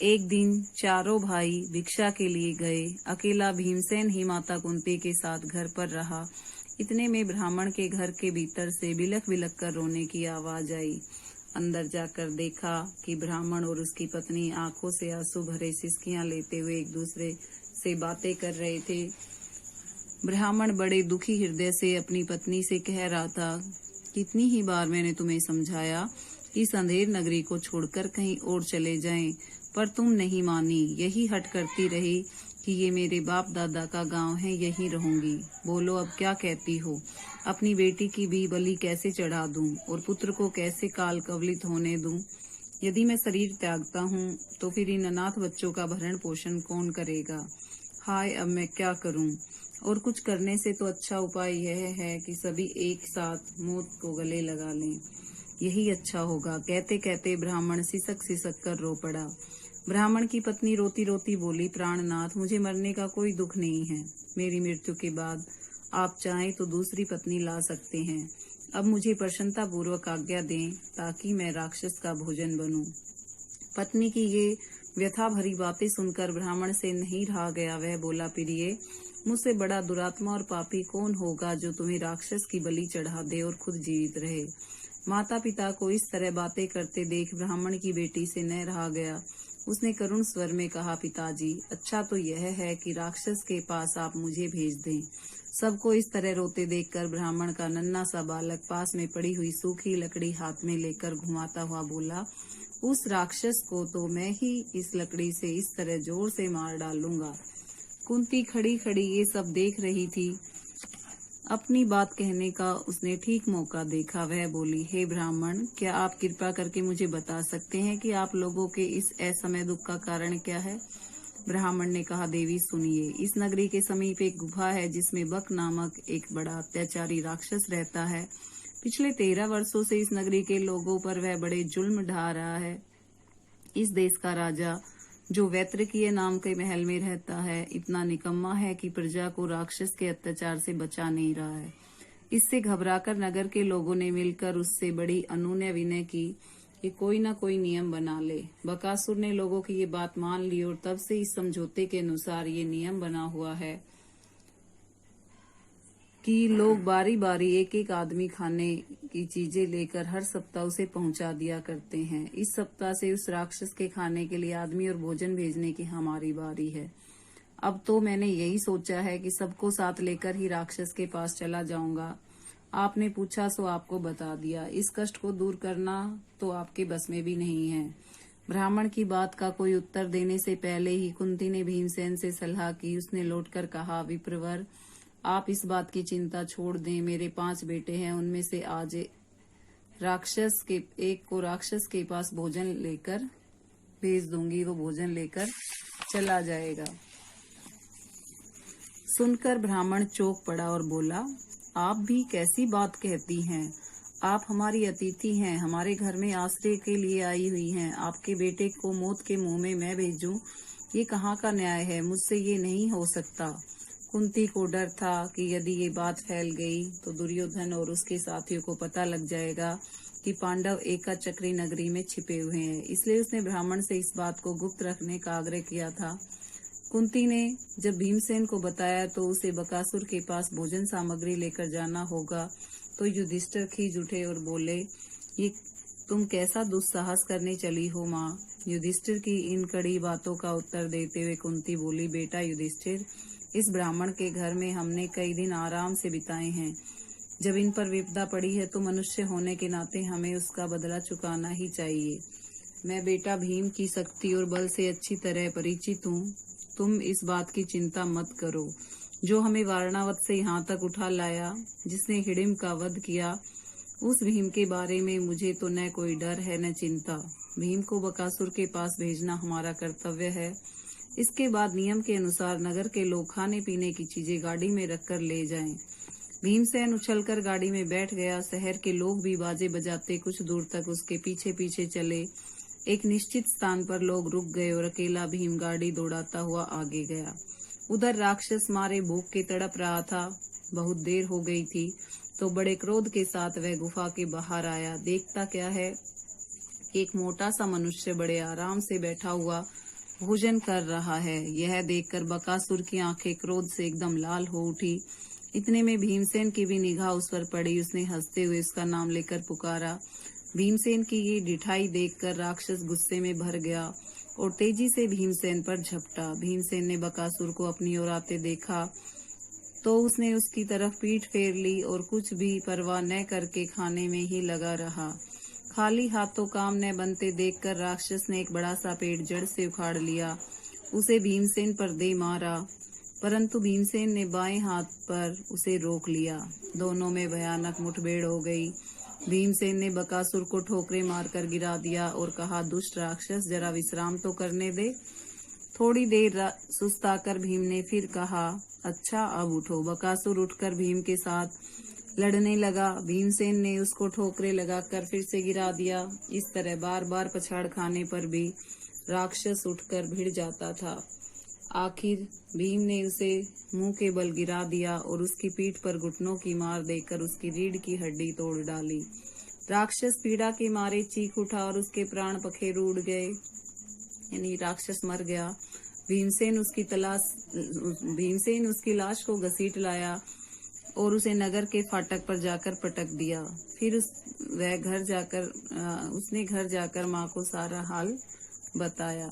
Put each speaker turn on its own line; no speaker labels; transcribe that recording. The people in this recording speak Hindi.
एक दिन चारों भाई भिक्षा के लिए गए। अकेला भीमसेन ही माता कुंती के साथ घर पर रहा। इतने में ब्राह्मण के घर के भीतर से बिलख बिलख कर रोने की आवाज आई। अंदर जाकर देखा कि ब्राह्मण और उसकी पत्नी आंखों से आंसू भरे सिसकियां लेते हुए एक दूसरे से बातें कर रहे थे। ब्राह्मण बड़े दुखी हृदय से अपनी पत्नी से कह रहा था, कितनी ही बार मैंने तुम्हें समझाया कि इस अंधेर नगरी को छोड़कर कहीं और चले जाएं, पर तुम नहीं मानी। यही हट करती रही कि ये मेरे बाप दादा का गांव है, यहीं रहूंगी। बोलो अब क्या कहती हो? अपनी बेटी की भी बलि कैसे चढ़ा दूं और पुत्र को कैसे काल कवलित होने दूं? यदि मैं शरीर त्यागता हूँ तो फिर इन अनाथ बच्चों का भरण पोषण कौन करेगा? हाय, अब मैं क्या करूं? और कुछ करने से तो अच्छा उपाय यह है कि सभी एक साथ मौत को गले लगा लें। यही अच्छा होगा। कहते कहते ब्राह्मण सिसक सिसक कर रो पड़ा। ब्राह्मण की पत्नी रोती रोती बोली, प्राणनाथ, मुझे मरने का कोई दुख नहीं है। मेरी मृत्यु के बाद आप चाहें तो दूसरी पत्नी ला सकते हैं। अब मुझे प्रसन्नता पूर्वक आज्ञा दें ताकि मैं राक्षस का भोजन बनूं। पत्नी की ये व्यथा भरी बातें सुनकर ब्राह्मण से नहीं रहा गया। वह बोला, प्रिय, मुझसे बड़ा दुरात्मा और पापी कौन होगा जो तुम्हें राक्षस की बलि चढ़ा दे और खुद जीवित रहे। माता पिता को इस तरह बातें करते देख ब्राह्मण की बेटी से न रहा गया। उसने करुण स्वर में कहा, पिताजी, अच्छा तो यह है कि राक्षस के पास आप मुझे भेज दें। सबको इस तरह रोते देखकर ब्राह्मण का नन्हा सा बालक पास में पड़ी हुई सूखी लकड़ी हाथ में लेकर घुमाता हुआ बोला, उस राक्षस को तो मैं ही इस लकड़ी से इस तरह जोर से मार डालूंगा। कुंती खड़ी खड़ी ये सब देख रही थी। अपनी बात कहने का उसने ठीक मौका देखा। वह बोली, हे ब्राह्मण, क्या आप कृपा करके मुझे बता सकते हैं कि आप लोगों के इस असमय दुख का कारण क्या है? ब्राह्मण ने कहा, देवी सुनिए, इस नगरी के समीप एक गुफा है जिसमें बक नामक एक बड़ा अत्याचारी राक्षस रहता है। पिछले 13 वर्षों से इस नगरी के लोगों पर वह बड़े जुल्म ढा रहा है। इस देश का राजा, जो वैत्रकीय नाम के महल में रहता है, इतना निकम्मा है कि प्रजा को राक्षस के अत्याचार से बचा नहीं रहा है। इससे घबराकर नगर के लोगों ने मिलकर उससे बड़ी अनुनय विनय की कि कोई न कोई नियम बना ले। बकासुर ने लोगों की ये बात मान ली और तब से इस समझौते के अनुसार ये नियम बना हुआ है कि लोग बारी बारी एक एक आदमी खाने की चीजें लेकर हर सप्ताह उसे पहुंचा दिया करते हैं। इस सप्ताह से उस राक्षस के खाने के लिए आदमी और भोजन भेजने की हमारी बारी है। अब तो मैंने यही सोचा है कि सबको साथ लेकर ही राक्षस के पास चला जाऊंगा। आपने पूछा सो आपको बता दिया। इस कष्ट को दूर करना तो आपके बस में भी नहीं है। ब्राह्मण की बात का कोई उत्तर देने से पहले ही कुंती ने भीमसेन से सलाह की। उसने लौटकर कहा, विप्रवर, आप इस बात की चिंता छोड़ दें। मेरे 5 बेटे हैं, उनमें से आज एक को राक्षस के पास भोजन लेकर भेज दूंगी। वो भोजन लेकर चला जाएगा। सुनकर ब्राह्मण चौंक पड़ा और बोला, आप भी कैसी बात कहती हैं? आप हमारी अतिथि हैं, हमारे घर में आश्रय के लिए आई हुई हैं। आपके बेटे को मौत के मुंह में मैं भेजूं, ये कहाँ का न्याय है? मुझसे ये नहीं हो सकता। कुंती को डर था कि यदि ये बात फैल गई तो दुर्योधन और उसके साथियों को पता लग जाएगा कि पांडव एकाचक्री नगरी में छिपे हुए हैं। इसलिए उसने ब्राह्मण से इस बात को गुप्त रखने का आग्रह किया था। कुंती ने जब भीमसेन को बताया तो उसे बकासुर के पास भोजन सामग्री लेकर जाना होगा, तो युधिष्ठिर खींच उठे और बोले, ये तुम कैसा दुस्साहस करने चली हो माँ? युधिष्ठिर की इन कड़ी बातों का उत्तर देते हुए कुंती बोली, बेटा युधिष्ठिर, इस ब्राह्मण के घर में हमने कई दिन आराम से बिताए हैं। जब इन पर विपदा पड़ी है तो मनुष्य होने के नाते हमें उसका बदला चुकाना ही चाहिए। मैं बेटा भीम की शक्ति और बल से अच्छी तरह परिचित हूँ। तुम इस बात की चिंता मत करो। जो हमें वारणावत से यहाँ तक उठा लाया, जिसने हिडिंब का वध किया, उस भीम के बारे में मुझे तो न कोई डर है न चिंता। भीम को बकासुर के पास भेजना हमारा कर्तव्य है। इसके बाद नियम के अनुसार नगर के लोग खाने पीने की चीजें गाड़ी में रखकर ले जाएं। भीमसेन उछलकर गाड़ी में बैठ गया। शहर के लोग भी बाजे बजाते कुछ दूर तक उसके पीछे पीछे चले। एक निश्चित स्थान पर लोग रुक गए और अकेला भीम गाड़ी दौड़ाता हुआ आगे गया। उधर राक्षस मारे भूख के तड़प रहा था। बहुत देर हो गई थी तो बड़े क्रोध के साथ वह गुफा के बाहर आया। देखता क्या है, एक मोटा सा मनुष्य बड़े आराम से बैठा हुआ भोजन कर रहा है। यह देखकर बकासुर की आंखें क्रोध से एकदम लाल हो उठी। इतने में भीमसेन की भी निगाह उस पर पड़ी। उसने हंसते हुए उसका नाम लेकर पुकारा। भीमसेन की ये डिठाई देखकर राक्षस गुस्से में भर गया और तेजी से भीमसेन पर झपटा। भीमसेन ने बकासुर को अपनी ओर आते देखा तो उसने उसकी तरफ पीठ फेर ली और कुछ भी परवाह न करके खाने में ही लगा रहा। खाली हाथों काम न बनते देखकर राक्षस ने एक बड़ा सा पेड़ जड़ से उखाड़ लिया। उसे भीमसेन पर दे मारा, परंतु भीमसेन ने बाएं हाथ पर उसे रोक लिया। दोनों में भयानक मुठभेड़ हो गई। भीमसेन ने बकासुर को ठोकरे मारकर गिरा दिया और कहा, दुष्ट राक्षस, जरा विश्राम तो करने दे। थोड़ी देर सुस्ताकर भीम ने फिर कहा, अच्छा अब उठो। बकासुर उठकर भीम के साथ लड़ने लगा। भीमसेन ने उसको ठोकरे लगाकर फिर से गिरा दिया। इस तरह बार बार पछाड़ खाने पर भी राक्षस उठकर भिड़ जाता था। आखिर भीम ने उसे मुंह के बल गिरा दिया और उसकी पीठ पर घुटनों की मार देकर उसकी रीढ़ की हड्डी तोड़ डाली। राक्षस पीड़ा के मारे चीख उठा और उसके प्राण पखेरु उड़ गए, यानी राक्षस मर गया। भीमसेन उसकी लाश को घसीट लाया और उसे नगर के फाटक पर जाकर पटक दिया। फिर उसने घर जाकर माँ को सारा हाल बताया।